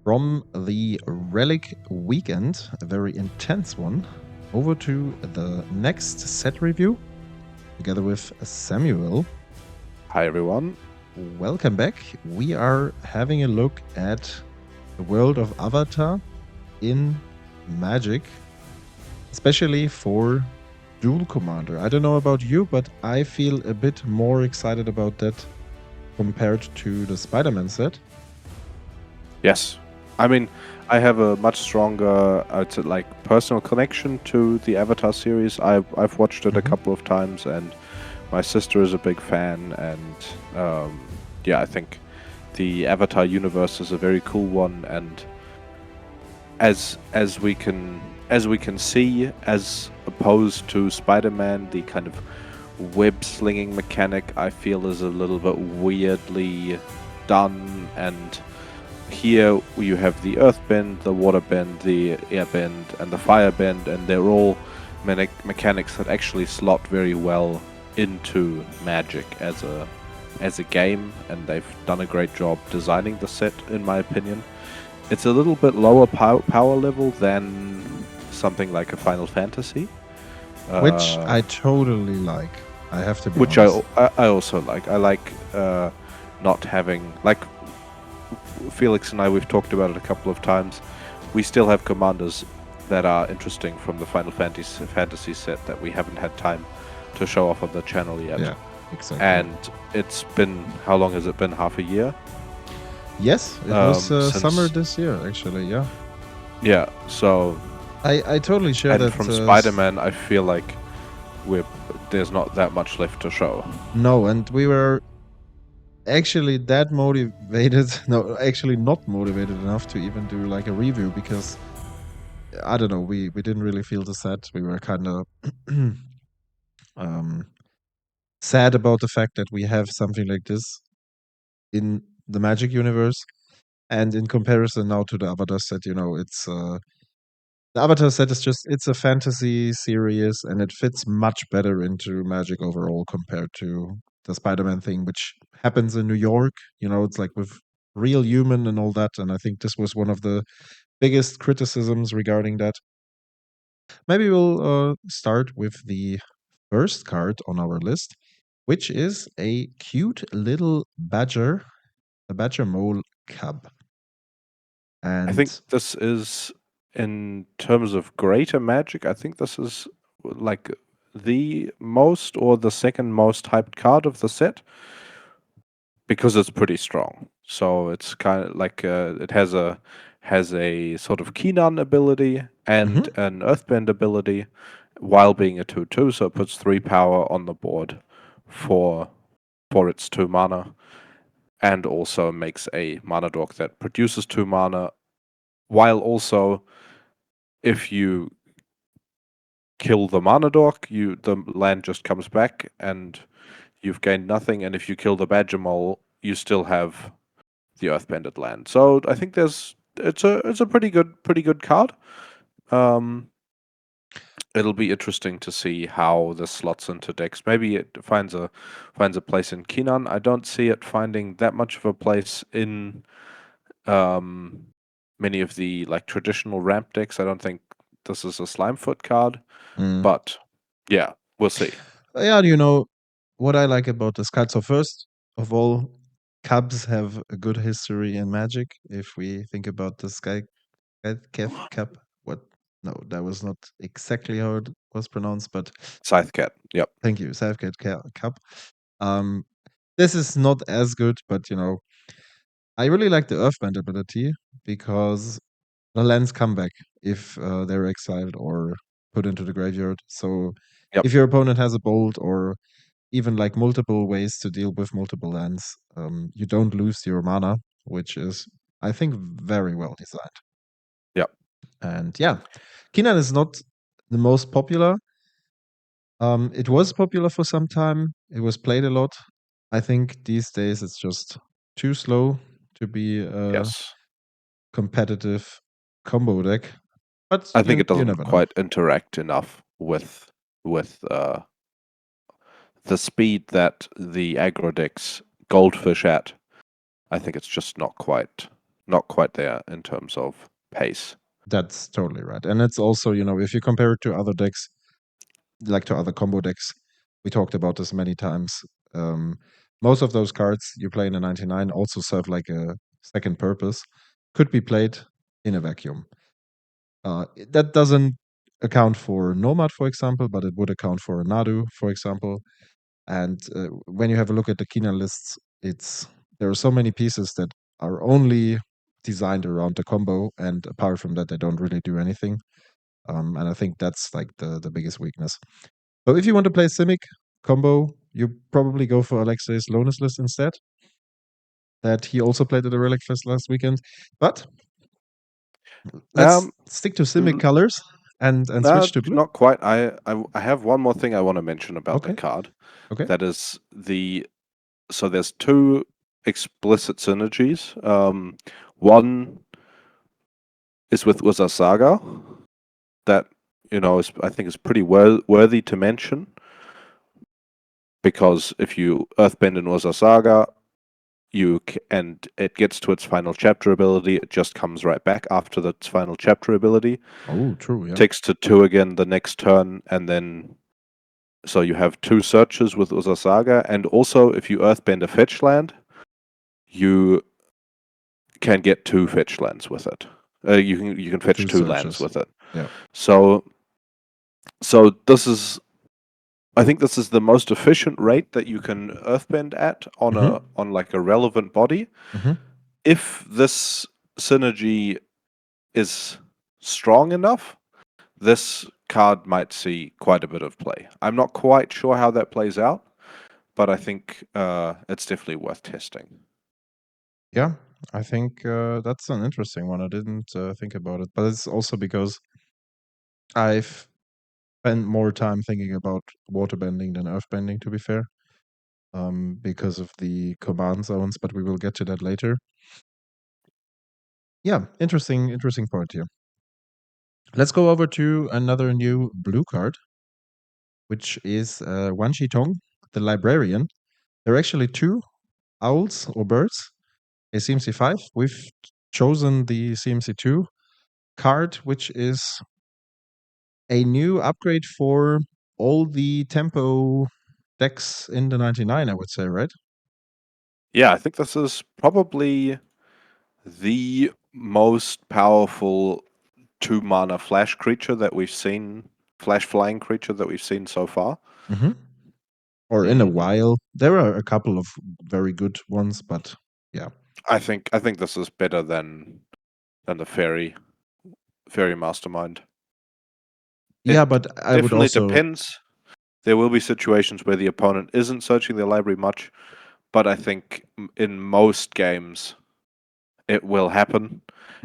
From the Relic Weekend, a very intense one, over to the next set review, together with Samuel. Hi everyone. Welcome back. We are having a look at the world of Avatar in Magic, especially for Duel Commander. I don't know about you, but I feel a bit more excited about that compared to the Spider-Man set. Yes. I mean, I have a much stronger, personal connection to the Avatar series. I've watched it a couple of times, and my sister is a big fan. And I think the Avatar universe is a very cool one. And as we can see, as opposed to Spider-Man, the kind of web slinging mechanic I feel is a little bit weirdly done. And here you have the earth bend, the water bend, the air bend, and the fire bend, and they're all mechanics that actually slot very well into Magic as a game, and they've done a great job designing the set, in my opinion. It's a little bit lower power level than something like a Final Fantasy, which I totally like. I have to be honest. Which I also like. I like not having, like, Felix and I, we've talked about it a couple of times. We still have commanders that are interesting from the Final Fantasy set that we haven't had time to show off on the channel yet. Yeah, exactly. And it's been, how long has it been? Half a year? Yes, it was summer this year, actually, yeah. Yeah, so... I totally share and that. From Spider-Man, I feel like there's not that much left to show. No, and we were actually that motivated, no, actually not motivated enough to even do like a review, because I don't know, we didn't really feel the set. We were kind of sad about the fact that we have something like this in the Magic universe, and in comparison now to the Avatar set, it's the Avatar set is just, it's a fantasy series, and it fits much better into Magic overall compared to the Spider-Man thing, which happens in New York. It's like with real human and all that, and I think this was one of the biggest criticisms regarding that. Maybe we'll start with the first card on our list, which is a cute little badger, a Badgermole Cub. And I think this is, in terms of greater Magic, I think this is like the most or the second most hyped card of the set, because it's pretty strong. So it's kind of like it has a sort of Keenan ability and an Earthbend ability, while being a 2/2. So it puts 3 power on the board for its 2 mana, and also makes a mana dork that produces 2 mana. While also, if you kill the mana dork, the land just comes back and you've gained nothing. And if you kill the Badgermole, you still have the Earthbended land. So I think it's a pretty good card. It'll be interesting to see how this slots into decks. Maybe it finds a place in Keenan. I don't see it finding that much of a place in many of the traditional ramp decks. I don't think this is a Slimefoot card, but yeah, we'll see. Yeah, what I like about this card. So first of all, Cubs have a good history in Magic. If we think about the Sky Cup, what? No, that was not exactly how it was pronounced, but Scythecat. Yep. Thank you, Scythecat Cup. This is not as good, but I really like the Earthbend ability, because the lands come back if they're exiled or put into the graveyard. So if your opponent has a bolt, or even like multiple ways to deal with multiple lands, you don't lose your mana, which is, I think, very well designed. Yep. And yeah, Keenan is not the most popular. It was popular for some time. It was played a lot. I think these days it's just too slow to be a competitive combo deck. But I think it doesn't quite interact enough with the speed that the aggro decks goldfish at. I think it's just not quite not quite there in terms of pace. That's totally right. And it's also, if you compare it to other decks, like to other combo decks, we talked about this many times. Most of those cards you play in a 99 also serve like a second purpose, could be played in a vacuum. That doesn't account for Nomad, for example, but it would account for Nadu, for example. And when you have a look at the Kina lists, there are so many pieces that are only designed around the combo, and apart from that, they don't really do anything. And I think that's like the biggest weakness. So if you want to play Simic combo, you probably go for Alexei's Lonus list instead. That he also played at the Relic Fest last weekend. But let's stick to Simic colors and switch to blue. Not quite. I have one more thing I want to mention about the Okay. card. Okay. That is so there's two explicit synergies. One is with Urza Saga that I think is pretty worthy to mention, because if you Earthbend in Urza Saga, and it gets to its final chapter ability, it just comes right back after its final chapter ability. Oh, true. Yeah. Takes to 2 again the next turn, and then so you have 2 searches with Urza Saga, and also if you Earthbend a fetch land, you can get 2 fetch lands with it. You can fetch 2 lands with it. Yeah. So this is, I think this is the most efficient rate that you can Earthbend at on like a relevant body. If this synergy is strong enough, this card might see quite a bit of play. I'm not quite sure how that plays out, but I think it's definitely worth testing. Yeah, I think that's an interesting one. I didn't think about it, but it's also because I've spent more time thinking about waterbending than earthbending, to be fair, because of the command zones, but we will get to that later. Yeah, interesting part here. Let's go over to another new blue card, which is Wan Shi Tong, the Librarian. There are actually 2 owls or birds, a CMC 5. We've chosen the CMC 2 card, which is a new upgrade for all the tempo decks in the 99, I would say, right? Yeah, I think this is probably the most powerful 2-mana flash creature that we've seen, flash flying creature that we've seen so far. Or in a while. There are a couple of very good ones, but yeah. I think this is better than the fairy mastermind. Yeah, but I would also depends. There will be situations where the opponent isn't searching their library much, but I think in most games it will happen.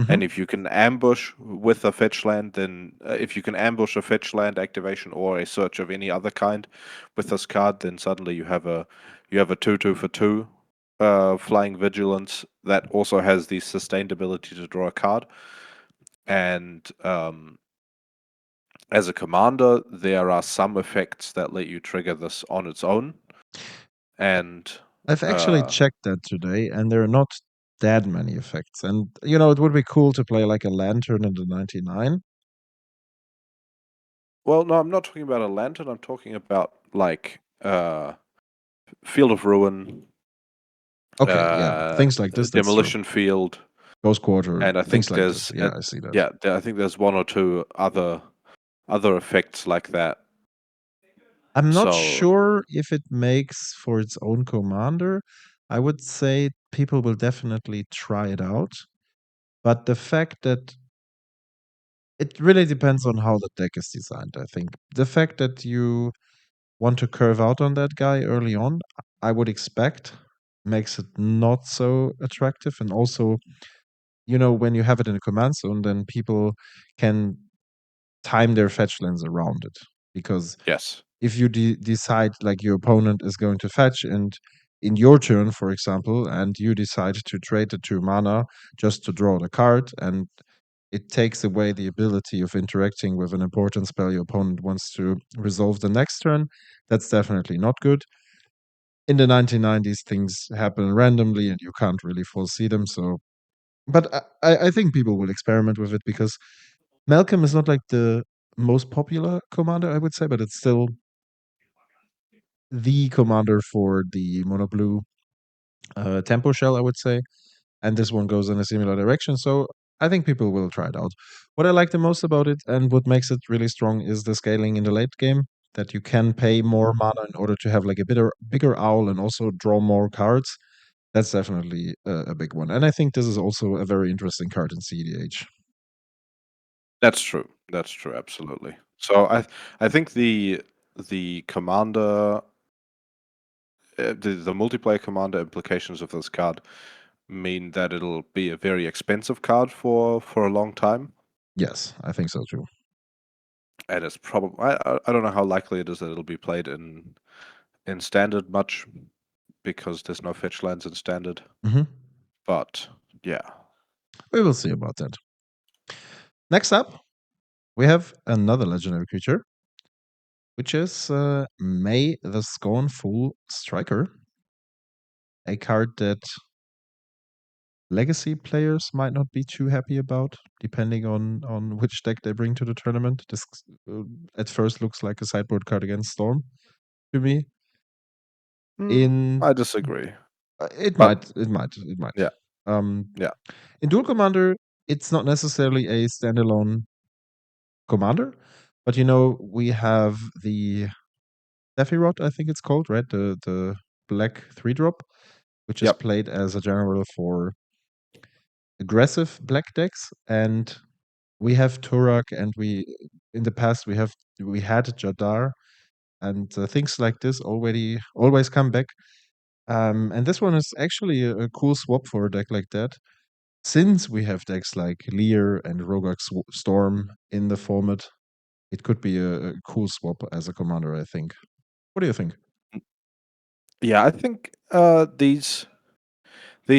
And if you can ambush with a fetch land, then if you can ambush a fetch land activation or a search of any other kind with this card, then suddenly you have a 2/2 for 2 flying vigilance that also has the sustained ability to draw a card. And as a commander, there are some effects that let you trigger this on its own. And I've actually checked that today, and there are not that many effects. And it would be cool to play like a lantern in the 99. Well, no, I'm not talking about a lantern. I'm talking about like Field of Ruin. Okay, yeah, things like this. Demolition Field, Ghost Quarter, and I think there's like yeah, I see that. Yeah, I think there's 1 or 2 other effects like that. I'm not sure if it makes for its own commander. I would say people will definitely try it out, but the fact that it really depends on how the deck is designed. I think the fact that you want to curve out on that guy early on, I would expect makes it not so attractive. And also, when you have it in a command zone, then people can time their fetch lands around it. Because Yes, if you decide like your opponent is going to fetch, and in your turn, for example, and you decide to trade the 2 mana just to draw the card, and it takes away the ability of interacting with an important spell your opponent wants to resolve the next turn, that's definitely not good. In the 1990s, things happen randomly and you can't really foresee them. So But I think people will experiment with it because Malcolm is not like the most popular commander, I would say, but it's still the commander for the mono blue tempo shell, I would say. And this one goes in a similar direction. So I think people will try it out. What I like the most about it and what makes it really strong is the scaling in the late game. That you can pay more mana in order to have like a bigger owl and also draw more cards. That's definitely a big one. And I think this is also a very interesting card in CDH. That's true. That's true. Absolutely. So I think the commander the multiplayer commander implications of this card mean that it'll be a very expensive card for a long time, Yes, I think so too. and it's probably I don't know how likely it is that it'll be played in standard much because there's no fetch lands in standard. Hmm. But yeah, We will see about that. Next up, we have another legendary creature, which is May the Scornful Striker, a card that legacy players might not be too happy about, depending on which deck they bring to the tournament. This at first looks like a sideboard card against Storm to me. In I disagree. it But might, it might, it might. yeah, Um, yeah, in Duel Commander, it's not necessarily a standalone commander, but we have the Sephiroth, I think it's called, right? The black 3-drop, which is yep, played as a general for aggressive black decks, and we have Turak, and we in the past we had Jadar, and things like this always come back. And this one is actually a cool swap for a deck like that, since we have decks like Lear and Rogak Storm in the format. It could be a cool swap as a commander, I think. What do you think? yeah. I think these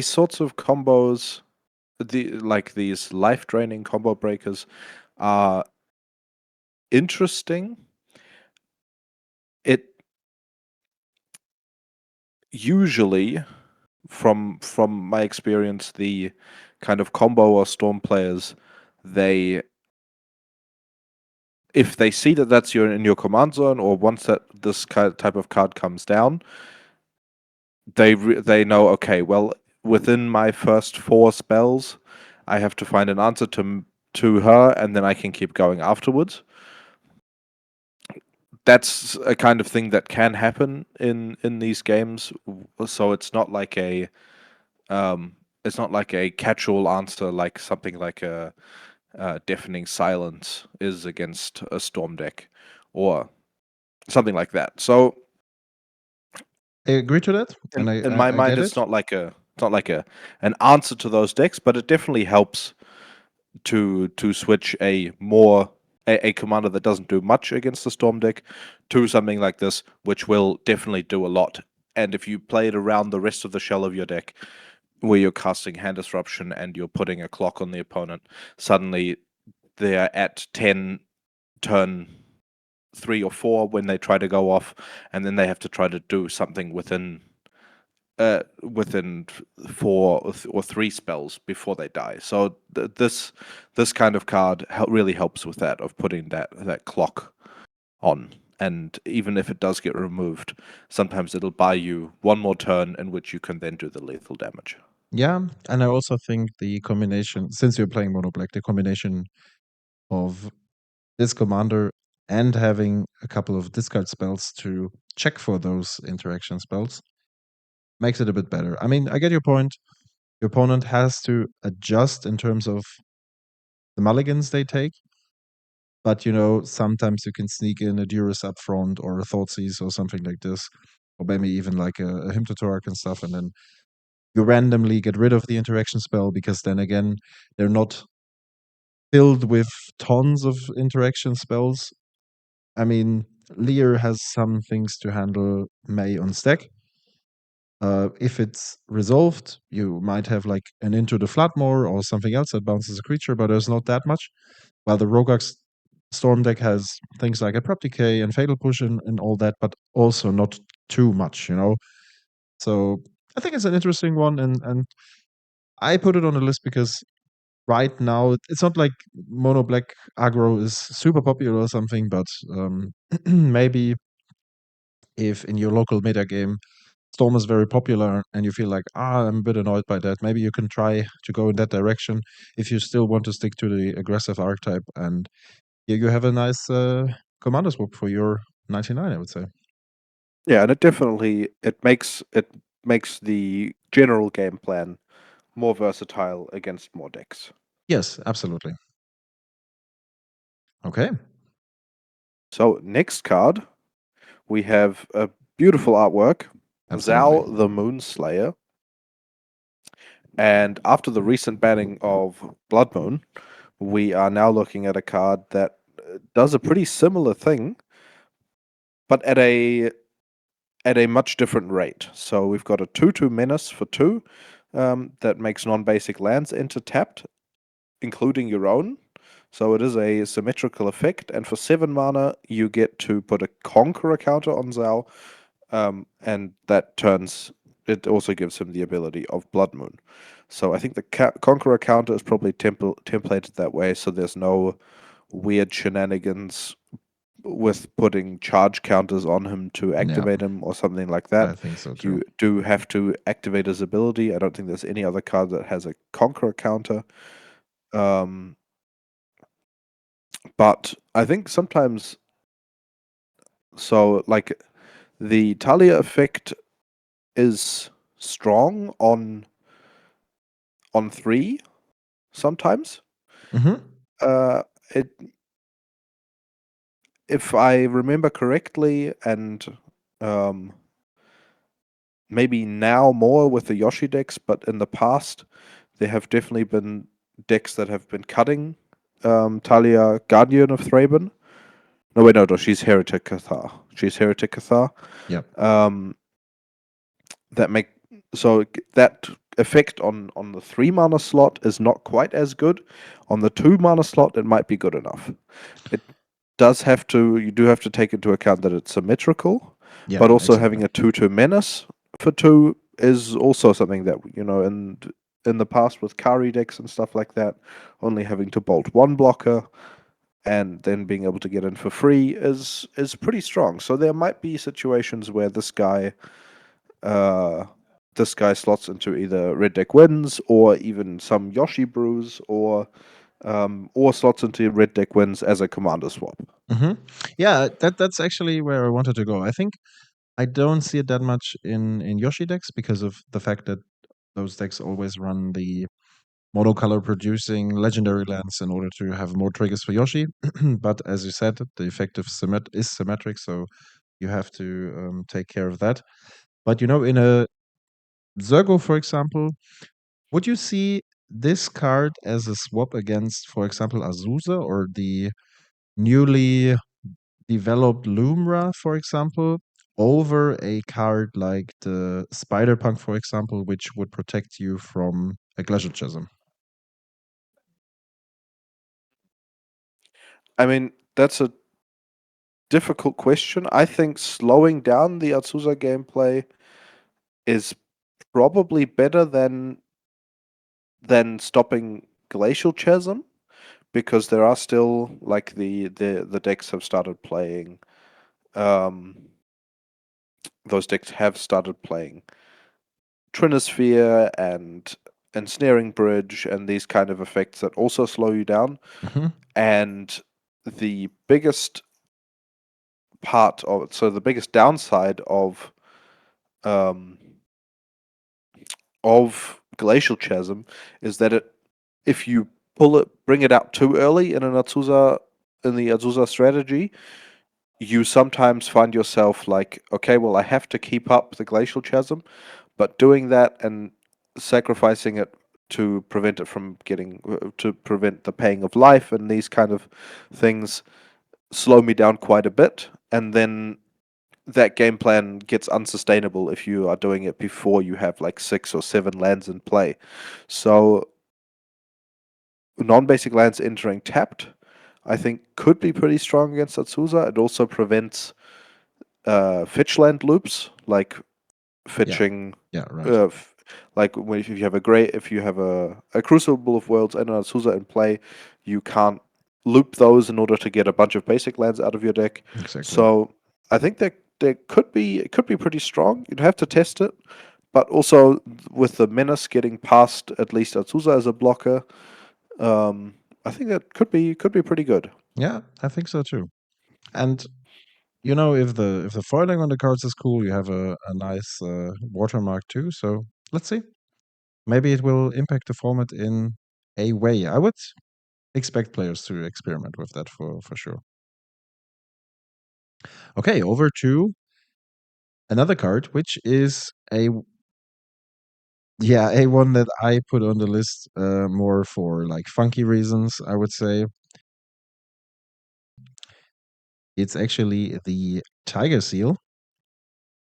sorts of combos, these life draining combo breakers, are interesting. It usually, from my experience, the kind of combo or storm players, they if they see that that's in your command zone, or once that this type of card comes down, they know, okay, well, within my first 4 spells, I have to find an answer to her, and then I can keep going afterwards. That's a kind of thing that can happen in these games. So it's not like a catch-all answer, like something like a deafening silence is against a storm deck, or something like that. So I agree to that, and in my I mind, get it. it's not like a an answer to those decks, but it definitely helps to switch a commander that doesn't do much against the storm deck to something like this, which will definitely do a lot. And if you play it around the rest of the shell of your deck, where you're casting hand disruption and you're putting a clock on the opponent, suddenly they're at 10 turn 3 or 4 when they try to go off, and then they have to try to do something within 4 or 3 spells before they die. So this kind of card really helps with that, of putting that clock on. And even if it does get removed, sometimes it'll buy you one more turn in which you can then do the lethal damage. Yeah, and I also think the combination, since you're playing mono black, the combination of this commander and having a couple of discard spells to check for those interaction spells makes it a bit better. I mean, I get your point. Your opponent has to adjust in terms of the mulligans they take, but sometimes you can sneak in a Durus up front or a Thoughtseize or something like this, or maybe even like a Hymn to Torak and stuff, and then you randomly get rid of the interaction spell because then again, they're not filled with tons of interaction spells. I mean, Lear has some things to handle May on stack. If it's resolved, you might have like an Into the Floodmore or something else that bounces a creature, but there's not that much. While the Rogak's Storm deck has things like Abrupt Decay and Fatal Push and all that, but also not too much. So I think it's an interesting one, and I put it on the list because right now it's not like mono black aggro is super popular or something, but maybe if in your local meta game Storm is very popular and you feel like, I'm a bit annoyed by that, maybe you can try to go in that direction if you still want to stick to the aggressive archetype. And yeah, you have a nice commander swap for your 99, I would say. Yeah, and it makes the general game plan more versatile against more decks. Yes, absolutely. Okay. So next card, we have a beautiful artwork, Absolutely. Zhao the Moonslayer. And after the recent banning of Blood Moon, we are now looking at a card that does a pretty similar thing, but at a much different rate. So we've got a 2/2 menace for 2 that makes non-basic lands enter tapped, including your own. So it is a symmetrical effect, and for 7 mana, you get to put a Conqueror counter on Zhao, and that turns. It also gives him the ability of Blood Moon. So I think the Conqueror counter is probably templated that way, so there's no weird shenanigans with putting charge counters on him to activate him or something like that. I think so too. You do have to activate his ability. I don't think there's any other card that has a Conqueror counter. But I think sometimes, so like the Talia effect is strong on 3 sometimes. Mm-hmm. It, if I remember correctly, and maybe now more with the Yoshi decks, but in the past there have definitely been decks that have been cutting Talia Guardian of Thraben. No, wait, no, she's Heretic Cathar. She's Heretic Cathar. Yep. That make so that effect on the 3 mana slot is not quite as good. On the 2 mana slot, it might be good enough. It does have to. You do have to take into account that it's symmetrical, Yeah, but also exactly. having a 2/2 menace for 2 is also something that in the past with Kari decks and stuff like that, only having to bolt 1 blocker and then being able to get in for free is pretty strong. So there might be situations where this guy slots into either red deck wins or even some Yoshi brews, or slots into red deck wins as a commander swap. Mm-hmm. Yeah, that's actually where I wanted to go. I think I don't see it that much in Yoshi decks because of the fact that those decks always run the monocolor producing legendary lands in order to have more triggers for Yoshi. But as you said, the effective is symmetric, so you have to take care of that. But in a Zergo, for example, would you see this card as a swap against, for example, Azusa or the newly developed Lumra, for example, over a card like the Spider Punk, for example, which would protect you from a Glacial Chasm? I mean, that's a difficult question. I think slowing down the Azusa gameplay is probably better than stopping Glacial Chasm, because there are still like the decks have started playing. Those decks have started playing Trinosphere and Ensnaring Bridge and these kind of effects that also slow you down. Mm-hmm. And the biggest the biggest downside of Glacial Chasm is that if you bring it out too early in the Azusa strategy, you sometimes find yourself like, okay, well, I have to keep up the Glacial Chasm, but doing that and sacrificing it to prevent it from to prevent the paying of life and these kind of things slow me down quite a bit, and then that game plan gets unsustainable if you are doing it before you have like 6 or 7 lands in play. So non-basic lands entering tapped, I think, could be pretty strong against Azusa. It also prevents fetch land loops, like fetching Yeah, right. like if you have a Crucible of Worlds and an Azusa in play, you can't loop those in order to get a bunch of basic lands out of your deck. Exactly. So I think that there could be pretty strong. You'd have to test it, but also with the Menace getting past at least Azusa as a blocker, I think that could be pretty good. Yeah, I think so too. And you know, if the foiling on the cards is cool, you have a nice watermark too. So let's see. Maybe it will impact the format in a way. I would expect players to experiment with that for sure. Okay, over to another card, which is a one that I put on the list more for like funky reasons, I would say. It's actually the Tiger Seal,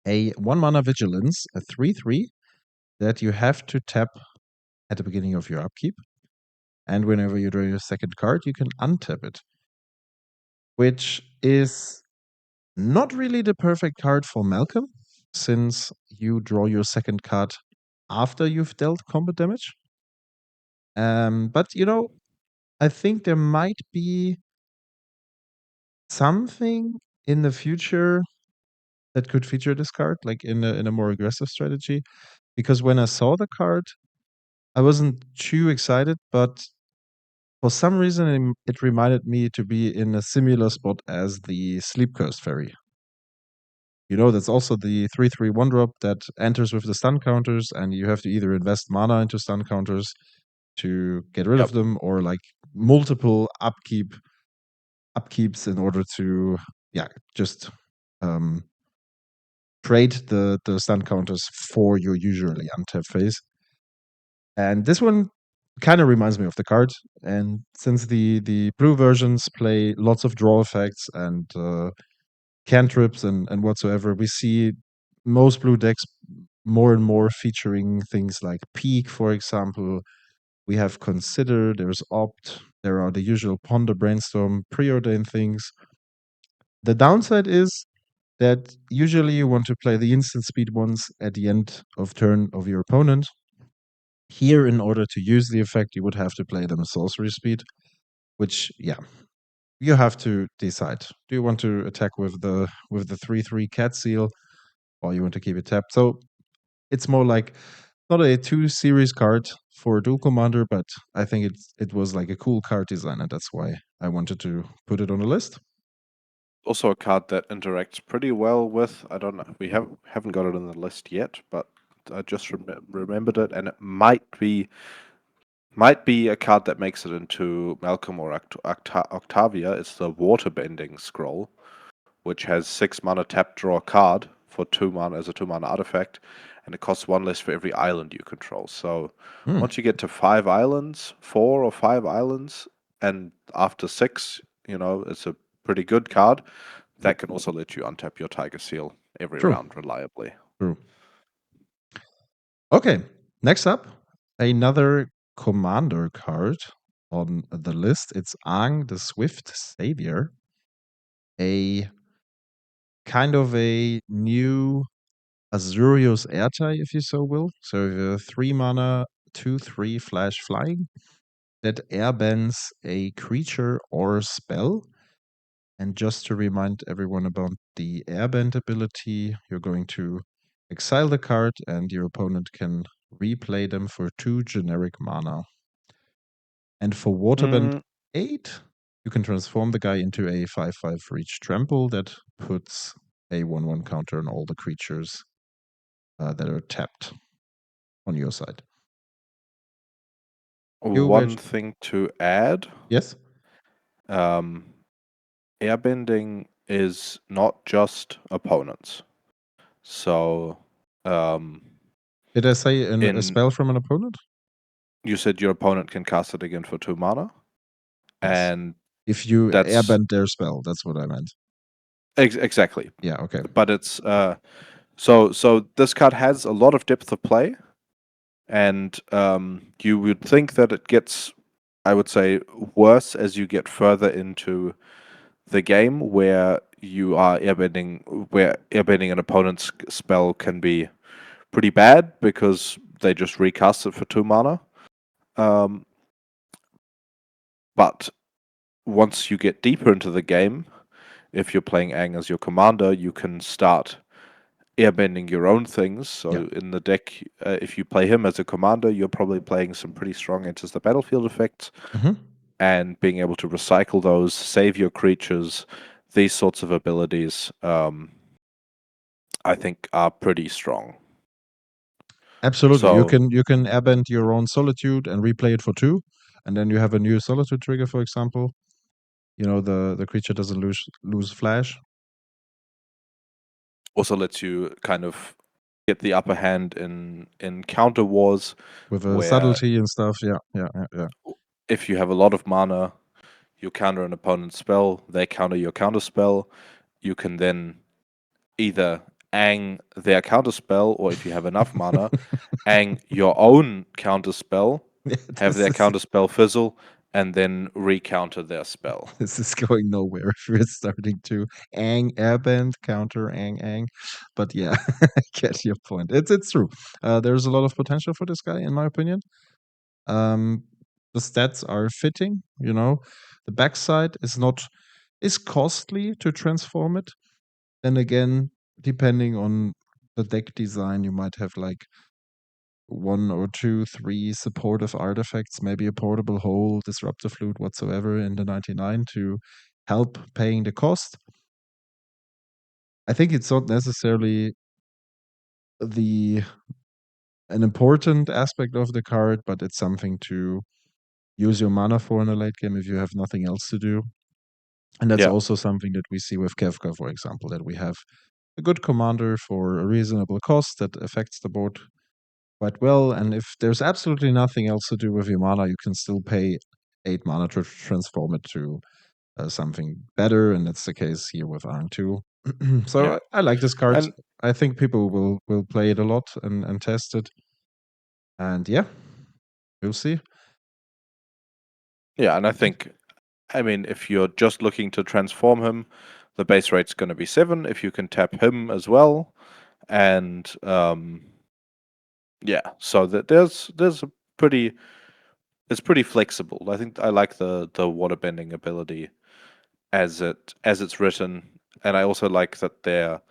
a 1 mana vigilance, a 3/3 that you have to tap at the beginning of your upkeep. And whenever you draw your second card, you can untap it, which is not really the perfect card for Malcolm, since you draw your second card after you've dealt combat damage. But you know, I think there might be something in the future that could feature this card, like in a more aggressive strategy. Because when I saw the card, I wasn't too excited, but for some reason it reminded me to be in a similar spot as the Sleep Cursed Fairy. You know, that's also the 3/3 one drop that enters with the stun counters, and you have to either invest mana into stun counters to get rid of Yep. them, or like multiple upkeeps in order to just um trade the stun counters for your usually untap phase. And this one kind of reminds me of the card. And since the blue versions play lots of draw effects and cantrips and whatsoever, we see most blue decks more and more featuring things like Peak, for example. We have Consider, there's Opt, there are the usual Ponder, Brainstorm, Preordain things. The downside is that usually you want to play the instant speed ones at the end of turn of your opponent. Here, in order to use the effect, you would have to play them sorcery speed, which, you have to decide. Do you want to attack with the 3/3 cat seal, or you want to keep it tapped? So it's more like not a 2 series card for Duel Commander, but I think it was like a cool card design, and that's why I wanted to put it on the list. Also a card that interacts pretty well with, I don't know, we haven't got it on the list yet, but I just remembered it, and it might be a card that makes it into Malcolm or Octavia. It's the Waterbending Scroll, which has 6 mana tap, draw a card for 2 mana as a 2 mana artifact, and it costs 1 less for every island you control. So once you get to 5 islands, 4 or 5 islands, and after 6, you know, it's a pretty good card. That can also let you untap your Tiger Seal every True. round reliably. True. Okay, next up, another commander card on the list. It's Aang, the Swift Savior, a kind of a new Azurios Airtie, if you so will. So 3 mana, 2/3 flash flying that airbends a creature or spell. And just to remind everyone about the airbend ability, you're going to exile the card, and your opponent can replay them for 2 generic mana. And for Waterbend 8, you can transform the guy into a 5/5 reach trample that puts a 1/1 counter on all the creatures that are tapped on your side. One thing to add. Yes? Airbending is not just opponents. So, Did I say a in spell from an opponent? you said your opponent can cast it again for 2 mana, Yes. and If you that's airbend their spell, that's what I meant. exactly. Yeah, okay. But it's so this card has a lot of depth of play, and you would think that it gets, I would say, worse as you get further into the game, where you are airbending, where airbending an opponent's spell can be pretty bad, because they just recast it for 2 mana. But once you get deeper into the game, if you're playing Aang as your commander, you can start airbending your own things. So in the deck, if you play him as a commander, you're probably playing some pretty strong enters the battlefield effects, and being able to recycle those, save your creatures, these sorts of abilities, I think are pretty strong. Absolutely. So You can airbend your own Solitude and replay it for 2, and then you have a new Solitude trigger, for example. You know, the creature doesn't lose flash. also lets you kind of get the upper hand in counter wars With a where subtlety and stuff. Yeah. if you have a lot of mana, you counter an opponent's spell, they counter your counter spell. You can then either Aang their counter spell, or if you have enough mana, Aang your own counter spell, have their counter spell fizzle, and then recounter their spell. This is going nowhere if we're starting to Aang airbend counter Aang. But yeah, I get your point. It's true. There's a lot of potential for this guy, in my opinion. The stats are fitting, you know. The backside is costly to transform it. Then again, depending on the deck design, you might have like 1 or 2, 3 supportive artifacts, maybe a portable hole, disruptive flute, whatsoever in the 99 to help paying the cost. I think it's not necessarily an important aspect of the card, but it's something to use your mana for in a late game if you have nothing else to do. And that's also something that we see with Kefka, for example, that we have a good commander for a reasonable cost that affects the board quite well. And if there's absolutely nothing else to do with your mana, you can still pay 8 mana to transform it to something better. And that's the case here with Aang too. So I like this card. And I think people will play it a lot and test it. And yeah, we'll see. yeah, and I think, I mean, if you're just looking to transform him, the base rate's going to be 7. If you can tap him as well, and yeah, so that there's a pretty, it's pretty flexible. I think I like the waterbending ability as it's written, and I also like that they're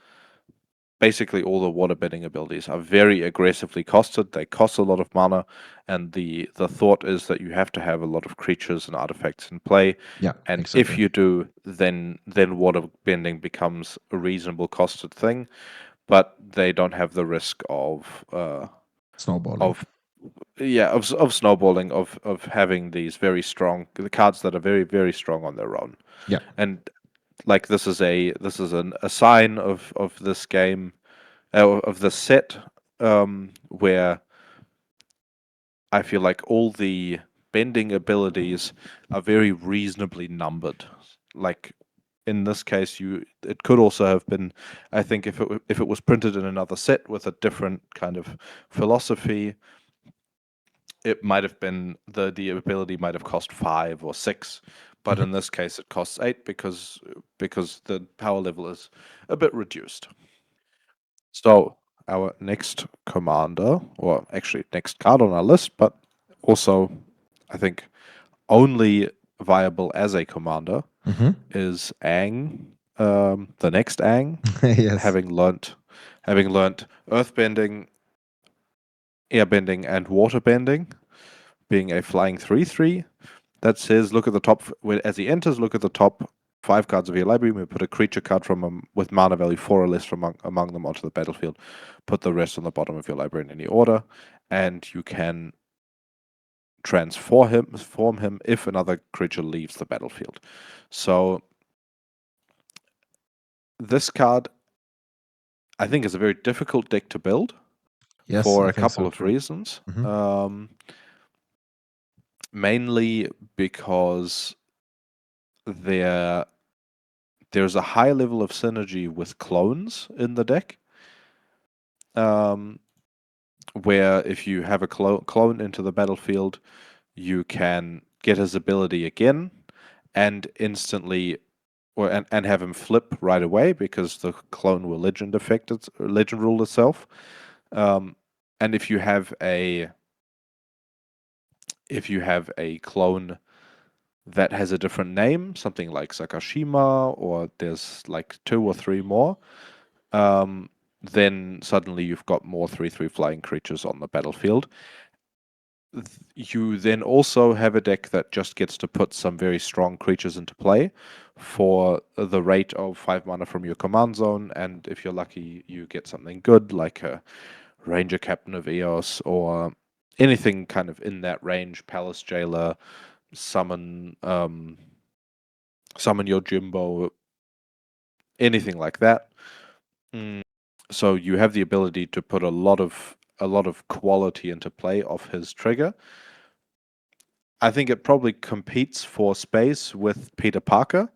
basically all the waterbending abilities are very aggressively costed. They cost a lot of mana, and the thought is that you have to have a lot of creatures and artifacts in play. Yeah, And exactly. if you do, then waterbending becomes a reasonable costed thing, but they don't have the risk of Snowballing. of snowballing, of having these very strong cards that are very, very strong on their own. Yeah. And like this is a sign of this game, of the set, where I feel like all the bending abilities are very reasonably numbered. Like in this case, it could also have been, I think, if it was printed in another set with a different kind of philosophy, it might have been the ability might have cost 5 or 6, but in this case it costs 8 because the power level is a bit reduced. So our next commander, or actually next card on our list, but also I think only viable as a commander, is Aang, the next Aang, Yes. having learnt earthbending, airbending, and waterbending, being a flying 3/3 that says, look at the top, as he enters, look at the top 5 cards of your library. We put a creature card from with mana value 4 or less from among them onto the battlefield. Put the rest on the bottom of your library in any order, and you can transform him if another creature leaves the battlefield. So this card, I think, is a very difficult deck to build, Yes, for I a think couple so of too. reasons. Mainly because there's a high level of synergy with clones in the deck. Where if you have a clone into the battlefield, you can get his ability again and instantly, and have him flip right away because the clone will legend rule itself. And And if you have a clone that has a different name, something like Sakashima, or there's like 2 or 3 more, then suddenly you've got more 3/3 flying creatures on the battlefield. You then also have a deck that just gets to put some very strong creatures into play for the rate of 5 mana from your command zone, and if you're lucky, you get something good like a Ranger Captain of Eos or anything kind of in that range, Palace Jailer, summon your Jimbo, anything like that. So you have the ability to put a lot of quality into play off his trigger. I think it probably competes for space with Peter Parker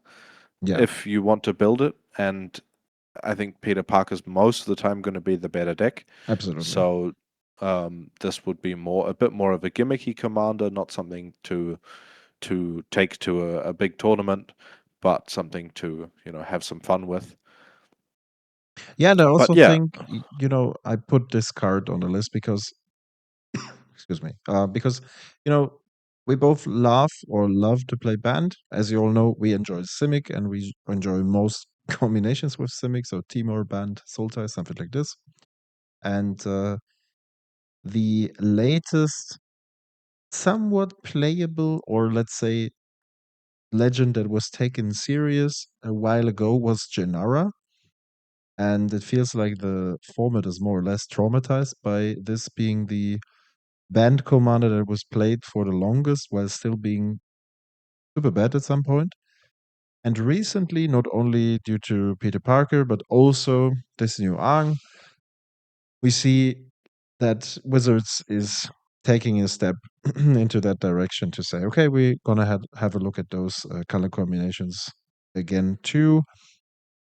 Yeah, if you want to build it, and I think Peter Parker's most of the time going to be the better deck. absolutely. So this would be a bit more of a gimmicky commander, not something to take to a big tournament, but something to have some fun with. Yeah, and I But also yeah, think I put this card on the list because excuse me, because we both love or love to play band. As you all know, we enjoy Simic and we enjoy most combinations with Simic, so Timor, band, Sultai, something like this. And the latest, somewhat playable, or let's say legend that was taken serious a while ago was Gennara. And it feels like the format is more or less traumatized by this being the band commander that was played for the longest while still being super bad at some point. And recently, not only due to Peter Parker, but also this new Aang, we see that Wizards is taking a step into that direction to say, okay, we're gonna have a look at those color combinations again too.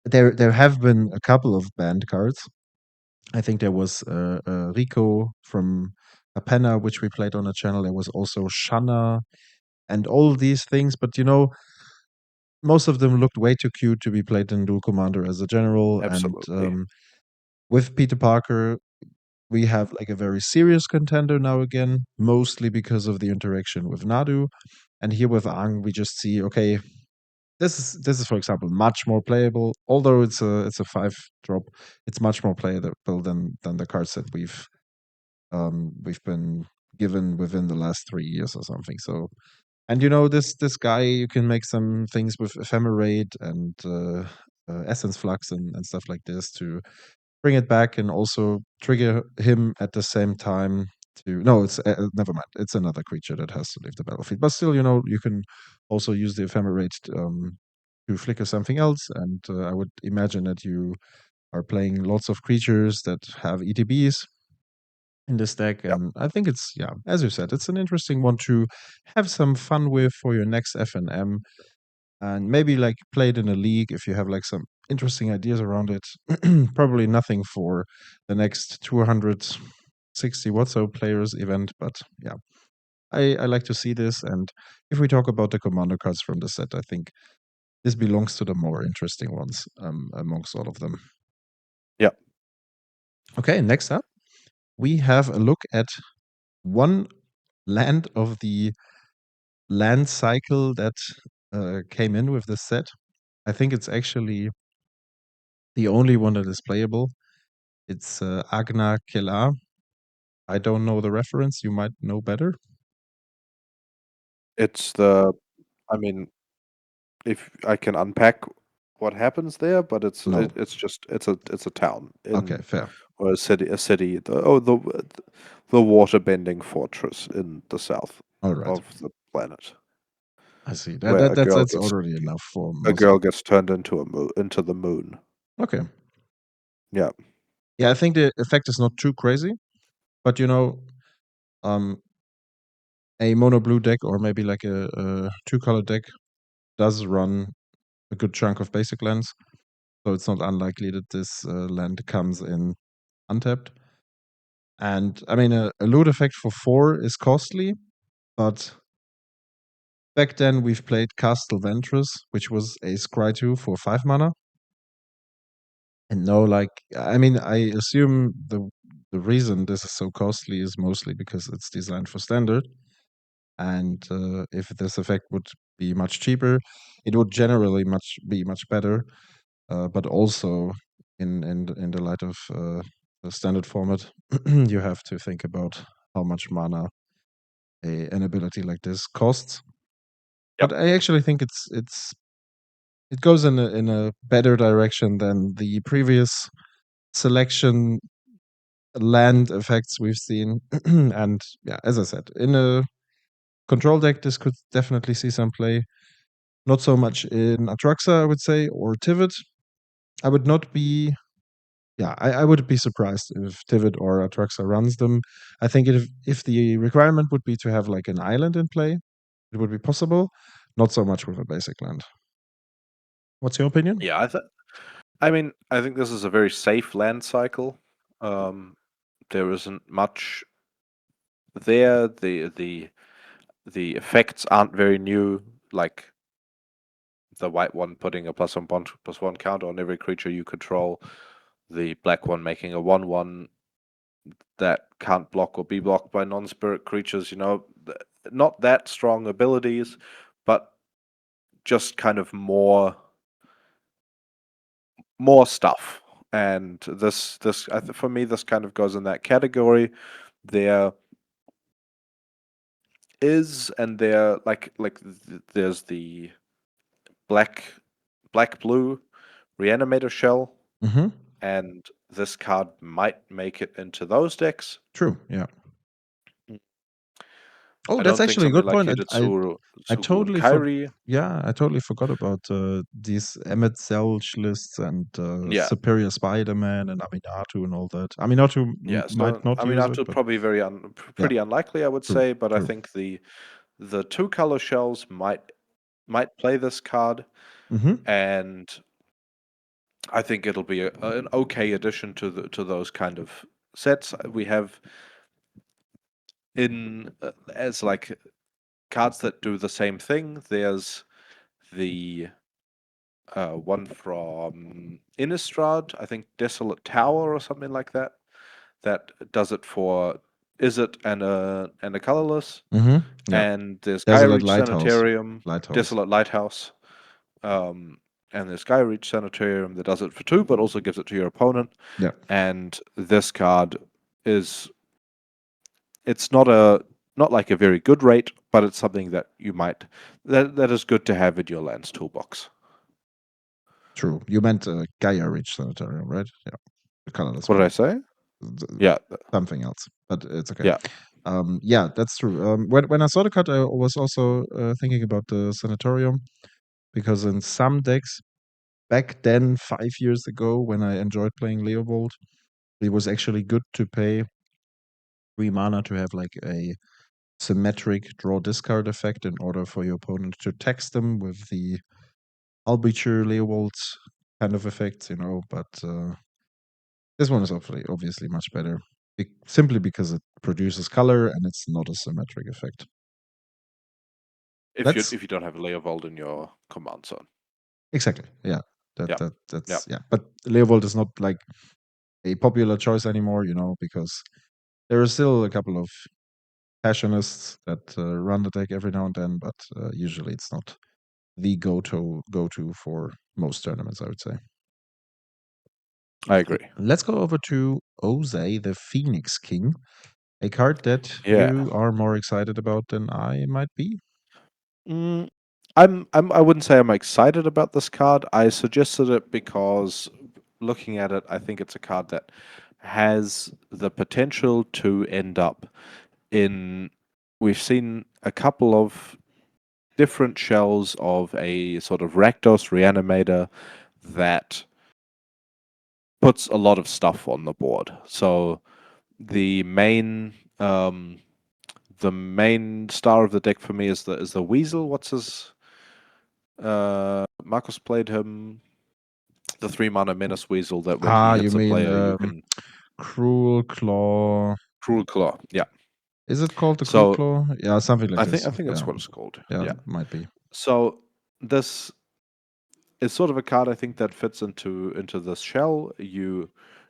There have been a couple of banned cards. I think there was Rico from Apena, which we played on the channel. There was also Shanna and all these things, but most of them looked way too cute to be played in Duel Commander as a general. And absolutely. with Peter Parker, we have like a very serious contender now again, mostly because of the interaction with Nadu. And here with Aang, we just see, okay, this is for example much more playable. Although it's a 5 drop, it's much more playable than the cards that we've been given within the last 3 years or something. So, and this guy, you can make some things with ephemerate and essence flux and stuff like this to bring it back and also trigger him at the same time. To no, it's never mind. It's another creature that has to leave the battlefield. But still, you can also use the ephemerate to flicker something else. And I would imagine that you are playing lots of creatures that have ETBs in this deck. Yep. And I think it's, yeah, as you said, it's an interesting one to have some fun with for your next FNM, and maybe like play it in a league if you have like some interesting ideas around it. Probably nothing for the next 260 what so players event, but yeah, I like to see this. And if we talk about the commander cards from the set, I think this belongs to the more interesting ones amongst all of them. Yep. Okay, next up, we have a look at one land of the land cycle that came in with this set. I think it's actually the only one that is playable. It's Agna Qel'a. I don't know the reference. You might know better. It's the I mean, if I can unpack what happens there, but No. it's just it's a town Okay, in fair. or a city, the water bending fortress in the south All right. of the planet, I see. That, where that that's that's already enough for a most girl people. gets turned into the moon. Okay. Yeah. Yeah, I think the effect is not too crazy, but um, a mono blue deck or maybe like a two-color deck does run a good chunk of basic lands, so it's not unlikely that this land comes in untapped. And I mean, a loot effect for 4 is costly, but back then we've played Castle Ventress, which was a Scry 2 for 5 mana. And no, like, I mean, I assume the the reason this is so costly is mostly because it's designed for standard. And if this effect would be much cheaper, it would generally be much better. But also in the light of the standard format, you have to think about how much mana an ability like this costs. Yep. But I actually think it goes in a better direction than the previous selection land effects we've seen. And yeah, as I said, in a control deck, this could definitely see some play. Not so much in Atraxa, I would say, or Tivit. I would not be. Yeah, I would be surprised if Tivit or Atraxa runs them. I think if the requirement would be to have like an island in play, it would be possible. Not so much with a basic land. What's your opinion? Yeah, I mean, I think this is a very safe land cycle. There isn't much there. The effects aren't very new, like the white one putting a +1/+1 counter on every creature you control, the black one making a 1/1 that can't block or be blocked by non-spirit creatures. Not that strong abilities, but just kind of more stuff. And this for me, this kind of goes in that category. There is, and there there's the black blue reanimator shell, Mm-hmm. and this card might make it into those decks. True. Yeah. Oh, I that's don't think actually a something good like point. Hidetsuru I and totally Kairi. yeah, I totally forgot about these Emmet Zelch lists and Yeah, Superior Spider-Man and Aminatu and all that. Aminatu yeah. might So not I mean, use it, after but probably yeah, pretty unlikely, I would true, say. But I true. think the two color shells might play this card, Mm-hmm. and I think it'll be an okay addition to those kind of sets. We have in as like cards that do the same thing. There's the one from Innistrad, I think Desolate Tower or something like that. That does it for Izzet and a colorless. Mm-hmm. Yeah. And there's Desolate Skyreach Lighthouse. Sanitarium, Desolate Lighthouse. And there's Skyreach Sanitarium that does it for 2, but also gives it to your opponent. Yeah. And this card is it's not like a very good rate, but it's something that you might that is good to have in your lands toolbox. True. You meant Gaia Reach Sanitarium, right? Yeah. The colorless What did one. I say? Th- Yeah, Something else, but it's okay. yeah. Yeah, that's true. When I saw the cut, I was also thinking about the Sanatorium because in some decks back then, 5 years ago, when I enjoyed playing Leovold, it was actually good to pay 3 mana to have like a symmetric draw discard effect in order for your opponent to tax them with the Albiture Leovold kind of effect, But this one is obviously much better, simply because it produces color and it's not a symmetric effect. If That's you don't have Leovold in your command zone. exactly, yeah. Yeah, yeah. That's yeah. But Leovold is not like a popular choice anymore, because there are still a couple of passionists that run the deck every now and then, but usually it's not the go-to for most tournaments, I would say. I agree. Let's go over to Ozai, the Phoenix King, a card that Yeah. you are more excited about than I might be. Mm, I wouldn't say I'm excited about this card. I suggested it because looking at it, I think it's a card that has the potential to end up in. We've seen a couple of different shells of a sort of Rakdos Reanimator that puts a lot of stuff on the board. So the main star of the deck for me is the Weasel. What's his? Marcus played him. The 3 mana Menace Weasel that when he You hits a mean player, you can Cruel Claw? Cruel Claw. Yeah. Is it called the Cruel So Claw? Yeah, something like this. I think Yeah, that's what it's called. yeah, Yeah. might be. So this is sort of a card I think that fits into this shell.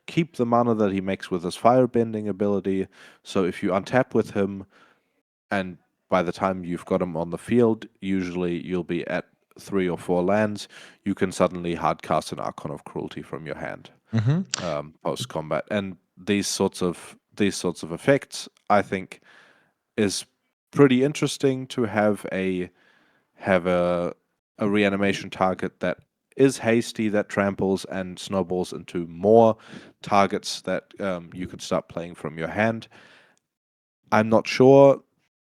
keep the mana that he makes with his firebending ability. So if you untap with him, and by the time you've got him on the field, usually you'll be at 3 or 4 lands, you can suddenly hardcast an Archon of Cruelty from your hand post combat. And these sorts of effects, I think, is pretty interesting to have a reanimation target that is hasty, that tramples and snowballs into more targets that you could start playing from your hand. I'm not sure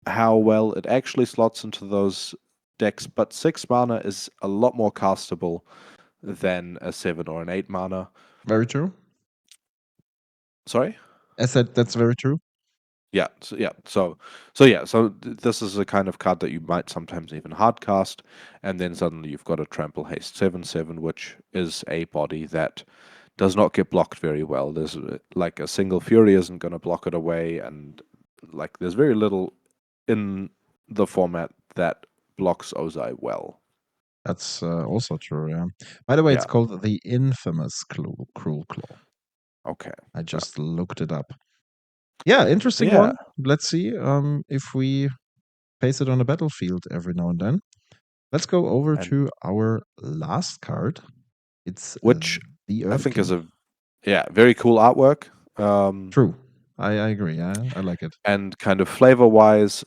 how well it actually slots into those decks, but 6 mana is a lot more castable than a 7 or an 8 mana. Very true. Sorry? I said that's very true. Yeah, so this is a kind of card that you might sometimes even hardcast, and then suddenly you've got a trample haste 7/7, which is a body that does not get blocked very well. There's like a single fury isn't going to block it away, and like there's very little in the format that blocks Ozai well. That's also true, yeah. By the way, it's called the infamous Cruel Claw. Okay. I just looked it up. Yeah, interesting one. Let's see if we face it on the battlefield every now and then. Let's go over to our last card. It's which the Earth I think King. is a very cool artwork. True. I agree. Yeah, I like it. And kind of flavor-wise,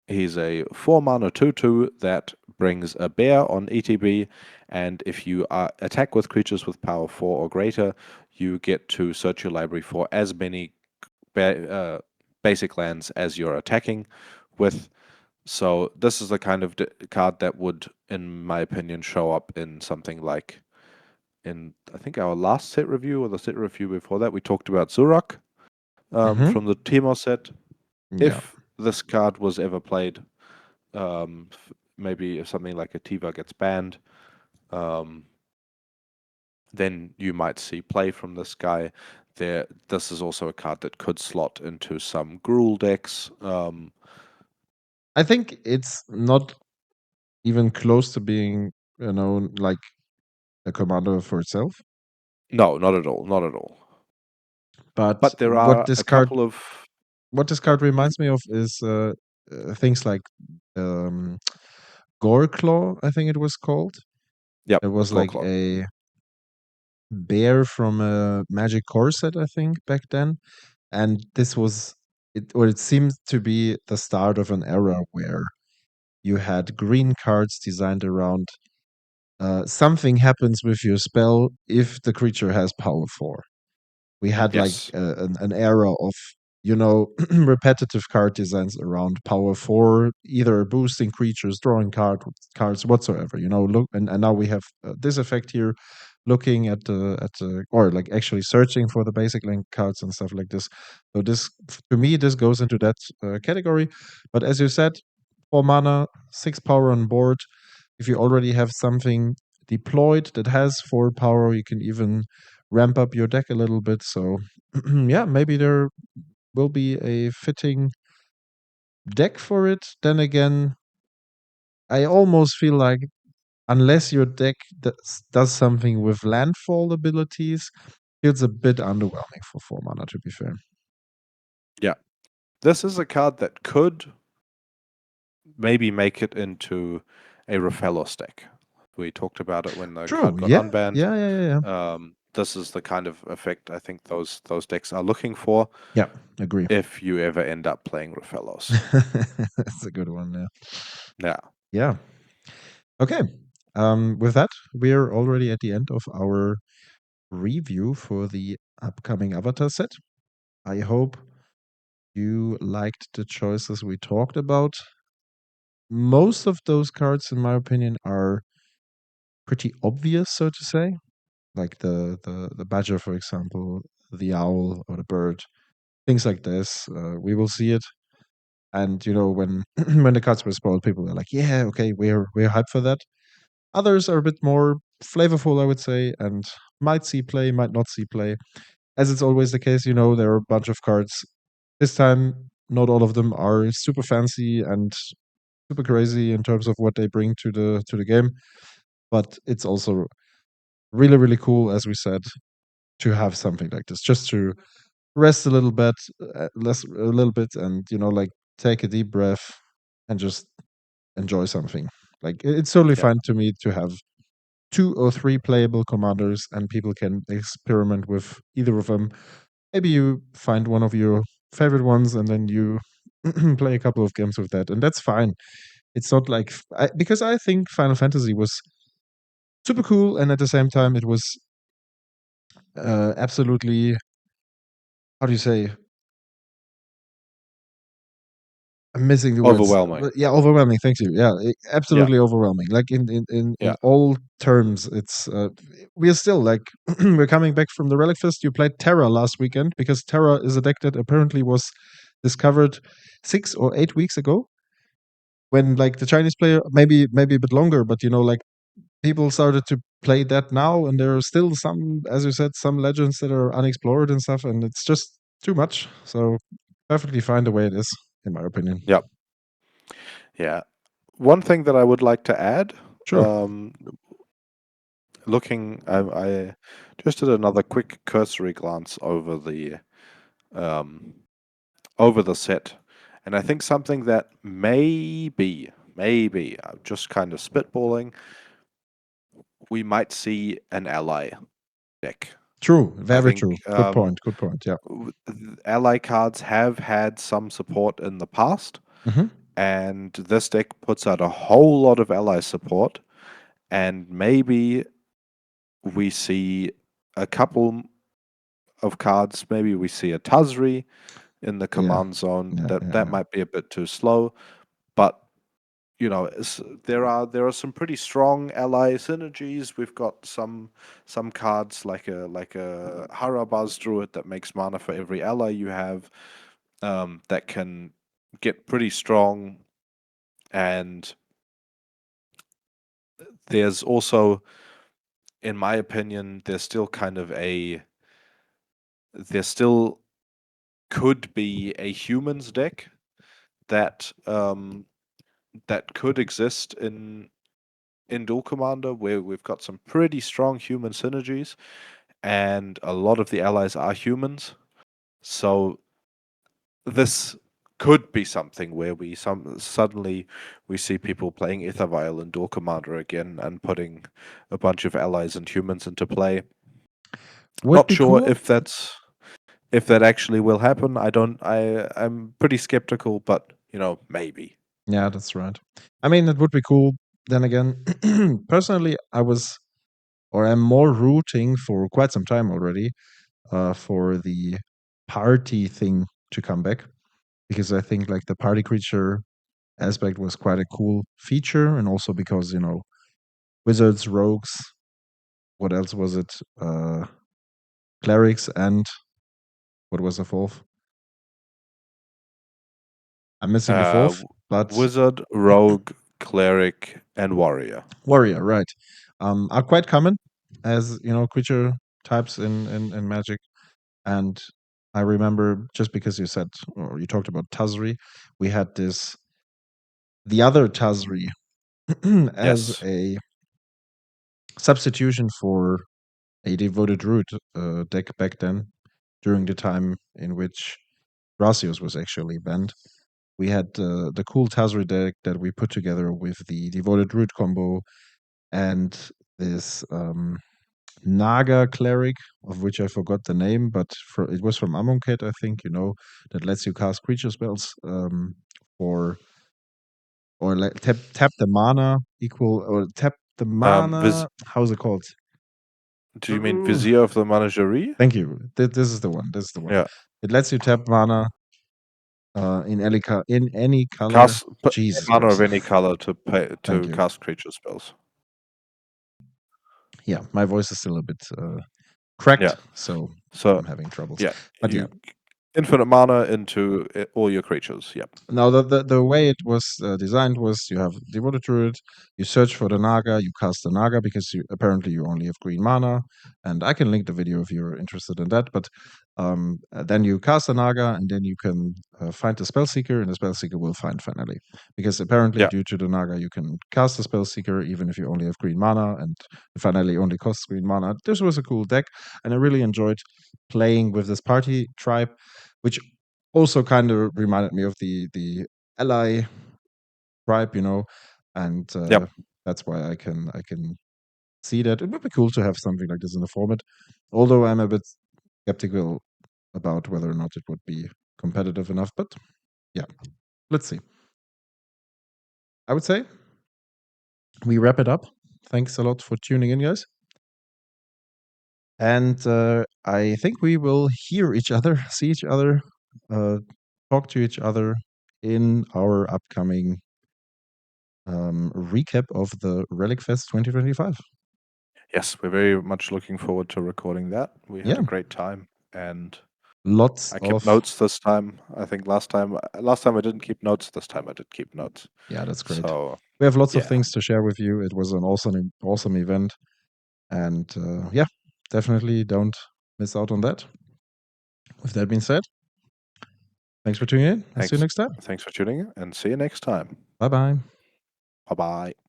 he's a 4-mana 2/2 that brings a bear on ETB, and if you attack with creatures with power 4 or greater, you get to search your library for as many basic lands as you're attacking with. So this is the kind of card that would, in my opinion, show up in something like in, I think, our last set review or the set review before that, we talked about Zurok from the Timo set. If this card was ever played, maybe if something like a Tiva gets banned, then you might see play from this guy. This is also a card that could slot into some Gruul decks. I think it's not even close to being, like a commander for itself. No, not at all. Not at all. But there are a couple of... What this card reminds me of is things like Gore Claw, I think it was called. Yep, it was like a bear from a Magic Core set, I think, back then. And this was it seemed to be the start of an era where you had green cards designed around something happens with your spell if the creature has power 4. We had like an era of repetitive card designs around power 4, either boosting creatures, drawing cards whatsoever. Look, and now we have this effect here, looking at the or like actually searching for the basic link cards and stuff like this. So this, to me, this goes into that category. But as you said, 4 mana, 6 power on board. If you already have something deployed that has 4 power, you can even ramp up your deck a little bit. So yeah, maybe there will be a fitting deck for it. Then again, I almost feel like unless your deck does something with landfall abilities, feels a bit underwhelming for 4 mana, to be fair. Yeah. This is a card that could maybe make it into a Raphaelos deck. We talked about it when the card got unbanned. Yeah. This is the kind of effect I think those decks are looking for. Yeah, agree. If you ever end up playing Raphaelos. That's a good one, yeah. Yeah. Okay. With that, we're already at the end of our review for the upcoming Avatar set. I hope you liked the choices we talked about. Most of those cards, in my opinion, are pretty obvious, so to say. Like the badger, for example, the owl or the bird, things like this. We will see it. And when when the cards were spoiled, people are like, "Yeah, okay, we're hyped for that." Others are a bit more flavorful, I would say, and might see play, might not see play. As it's always the case, there are a bunch of cards. This time, not all of them are super fancy and super crazy in terms of what they bring to the game, but it's also really, really cool, as we said. to have something like this, just to rest a little bit, and like take a deep breath and just enjoy something. Like it's totally Yeah. fine to me to have 2 or 3 playable commanders, and people can experiment with either of them. Maybe you find one of your favorite ones, and then you play a couple of games with that, and that's fine. It's not like because I think Final Fantasy was super cool, and at the same time, it was absolutely, how do you say? I'm missing the words. Overwhelming. Yeah, overwhelming. Thank you. Yeah, Yeah. absolutely overwhelming. Like in Yeah. all terms, it's we are still like we're coming back from the Relic Fest. You played Terra last weekend because Terra is a deck that apparently was discovered 6 or 8 weeks ago. When like the Chinese player, maybe a bit longer, but like people started to play that now, and there are still some, as you said, some legends that are unexplored and stuff, and it's just too much. So perfectly fine the way it is, in my opinion. Yeah. Yeah. One thing that I would like to add, Sure. I just did another quick cursory glance over the set, and I think something that maybe I'm just kind of spitballing, we might see an ally deck. True. I Very think true. Good point. Good point. Yeah. ally cards have had some support in the past, Hmm. and this deck puts out a whole lot of ally support, and maybe we see a couple of cards. Maybe we see a Tazri in the Yeah. command zone. Yeah. That Yeah. Yeah. might be a bit too slow, but there are some pretty strong ally synergies. We've got some cards like a Harabaz Druid that makes mana for every ally you have, that can get pretty strong, and there's also, in my opinion, there's still there still could be a humans deck that that could exist in Duel Commander, where we've got some pretty strong human synergies, and a lot of the allies are humans. So this could be something where suddenly we see people playing Ethervile and Duel Commander again and putting a bunch of allies and humans into play. Would Not be sure cool. if that actually will happen. I'm pretty skeptical, but maybe. Yeah, that's right. I mean, it would be cool. Then again, personally, I was or am more rooting for quite some time already for the party thing to come back, because I think like the party creature aspect was quite a cool feature, and also because wizards, rogues, what else was it? Clerics, and what was the fourth? I'm missing the fourth, but Wizard, rogue, cleric, and warrior. warrior, right? Are quite common as creature types in Magic, and I remember, just because you said, or you talked about Tazri, we had the other Tazri as Yes. a substitution for a devoted root deck back then, during the time in which Brassios was actually banned. We had the cool Tazri deck that we put together with the devoted root combo and this Naga cleric, of which I forgot the name, but it was from Amonkhet, I think, that lets you cast creature spells for or tap the mana equal, or tap the Vis- mana. How's it called? do you mean Ooh, Vizier of the Menagerie? thank you. This is the one. This is the one. Yeah. It lets you tap mana in any color. Put Jesus mana of Christ. any color to Thank to you. cast creature spells. Yeah, my voice is still a bit Yeah. cracked, so So I'm having troubles. yeah, But yeah, infinite mana into all your creatures. Yep. now the way it was designed was, you have devoted druid, you search for the Naga, you cast the Naga because apparently you only have green mana, and I can link the video if you're interested in that. But Then you cast a Naga, and then you can find the Spellseeker, and the Spellseeker will find finally. Because apparently, Yeah. due to the Naga, you can cast the Spellseeker even if you only have green mana, and finally only costs green mana. This was a cool deck, and I really enjoyed playing with this party tribe, which also kind of reminded me of the ally tribe, and Yeah. that's why I can see that it would be cool to have something like this in the format. Although I'm a bit skeptical about whether or not it would be competitive enough, but yeah, let's see. I would say we wrap it up. Thanks a lot for tuning in, guys. And I think we will hear each other, see each other, talk to each other in our upcoming recap of the Relic Fest 2025. Yes, we're very much looking forward to recording that. We had Yeah. a great time, and Lots I kept of notes this time. I think last time I didn't keep notes. This time I did keep notes. Yeah, that's great. So We have lots of yeah. things to share with you. It was an awesome event. And yeah, definitely don't miss out on that. With that being said, thanks for tuning in. I'll see you next time. Thanks for tuning in, and see you next time. Bye bye. Bye bye.